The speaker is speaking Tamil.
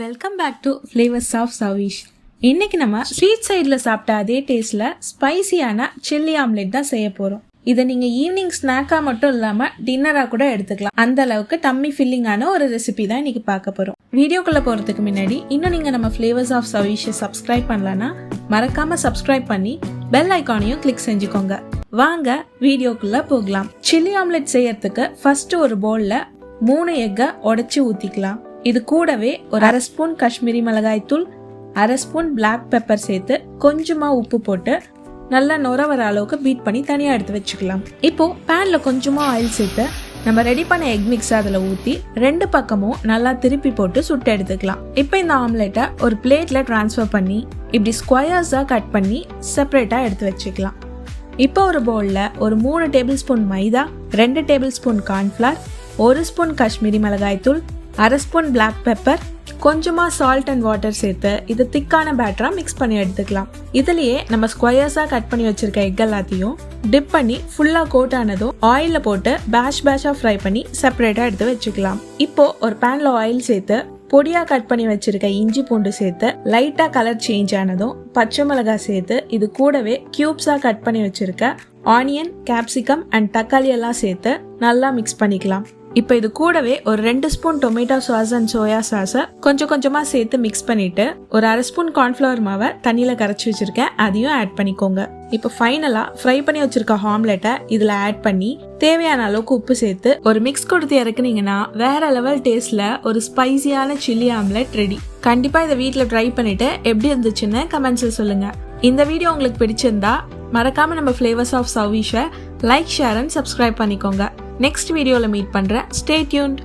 Welcome back to flavours of Savish. இன்னைக்கு நம்ம ஸ்ட்ரீட் சைடில் சாப்பிட்ட அதே டேஸ்ட்டில் ஸ்பைசியான சில்லி ஆம்லெட் தான் செய்ய போகிறோம். இதை நீங்கள் ஈவினிங் ஸ்நாக்காக மட்டும் இல்லாமல் டின்னராக கூட எடுத்துக்கலாம். அந்த அளவுக்கு டம்மி ஃபில்லிங்கான ஒரு ரெசிபி தான் இன்னைக்கு பார்க்க போகிறோம். வீடியோக்குள்ளே போகிறதுக்கு முன்னாடி இன்னும் நீங்கள் நம்ம ஃப்ளேவர்ஸ் ஆஃப் சவிஷை சப்ஸ்கிரைப் பண்ணலன்னா மறக்காமல் சப்ஸ்கிரைப் பண்ணி பெல் ஐக்கானையும் கிளிக் செஞ்சுக்கோங்க. வாங்க வீடியோக்குள்ளே போகலாம். சில்லி ஆம்லெட் செய்யறதுக்கு ஃபர்ஸ்ட் ஒரு பவுலில் 3 எக்கை உடைச்சி ஊற்றிக்கலாம். இது கூடவே ஒரு 1/2 ஸ்பூன் காஷ்மீரி மிளகாய் தூள், 1/2 ஸ்பூன் பிளாக் பெப்பர் சேர்த்து கொஞ்சமா உப்பு போட்டு நல்லா நுர வர அளவுக்கு பீட் பண்ணி தனியாக எடுத்து வச்சுக்கலாம். இப்போ பேன்ல கொஞ்சமா ஆயில் சேர்த்து நம்ம ரெடி பண்ண எக் மிக்ஸ் அதில் ஊற்றி 2 பக்கமும் நல்லா திருப்பி போட்டு சுட்டு எடுத்துக்கலாம். இப்போ இந்த ஆம்லெட்டை ஒரு பிளேட்ல டிரான்ஸ்ஃபர் பண்ணி இப்படி ஸ்கொயர்ஸாக கட் பண்ணி செப்பரேட்டாக எடுத்து வச்சுக்கலாம். இப்போ ஒரு பவுலில் ஒரு 3 டேபிள் ஸ்பூன் மைதா, 2 table spoon cornflour, 1 spoon Kashmiri மிளகாய் தூள், 1/2 ஸ்பூன் பிளாக் பெப்பர், கொஞ்சமா சால்ட் அண்ட் வாட்டர் சேர்த்து இது திக்கான பேட்டரா மிக்ஸ் பண்ணி எடுத்துக்கலாம். இதுலயே நம்ம ஸ்கொயர்ஸா கட் பண்ணி வச்சிருக்க எக் எல்லாத்தையும் டிப் பண்ணி ஃபுல்லா கோட் ஆனதும் ஆயில போட்டு பேட்சா ஃப்ரை பண்ணி செப்பரேட்டா எடுத்து வச்சுக்கலாம். இப்போ ஒரு பேன்ல ஆயில் சேர்த்து பொடியா கட் பண்ணி வச்சிருக்க இஞ்சி பூண்டு சேர்த்து லைட்டா கலர் சேஞ்ச் ஆனதும் பச்சை மிளகாய் சேர்த்து இது கூடவே கியூப்ஸா கட் பண்ணி வச்சிருக்க ஆனியன், கேப்சிகம் அண்ட் தக்காளி எல்லாம் சேர்த்து நல்லா மிக்ஸ் பண்ணிக்கலாம். இப்போ இது கூடவே ஒரு 2 spoon tomato sauce and soya சாஸை கொஞ்சமா சேர்த்து மிக்ஸ் பண்ணிட்டு ஒரு 1/2 ஸ்பூன் கார்ன்ஃப்ளவர் மாவை தண்ணியில கரைச்சி வச்சிருக்கேன், அதையும் ஆட் பண்ணிக்கோங்க. இப்போ ஃபைனலா ஃப்ரை பண்ணி வச்சிருக்க ஆம்லெட்டை இதுல ஆட் பண்ணி தேவையான அளவுக்கு உப்பு சேர்த்து ஒரு மிக்ஸ் கொடுத்து இறக்குனீங்கன்னா வேற லெவல் டேஸ்ட்ல ஒரு ஸ்பைசியான சில்லி ஆம்லெட் ரெடி. கண்டிப்பா இதை வீட்டில் ட்ரை பண்ணிட்டு எப்படி இருந்துச்சுன்னு கமெண்ட்ஸ்ல சொல்லுங்க. இந்த வீடியோ உங்களுக்கு பிடிச்சிருந்தா மறக்காம நம்ம ஃப்ளேவர்ஸ் ஆஃப் சவிஷை லைக், ஷேர் அண்ட் சப்ஸ்கிரைப் பண்ணிக்கோங்க. நெக்ஸ்ட் வீடியோல மீட் பண்றேன். Stay tuned.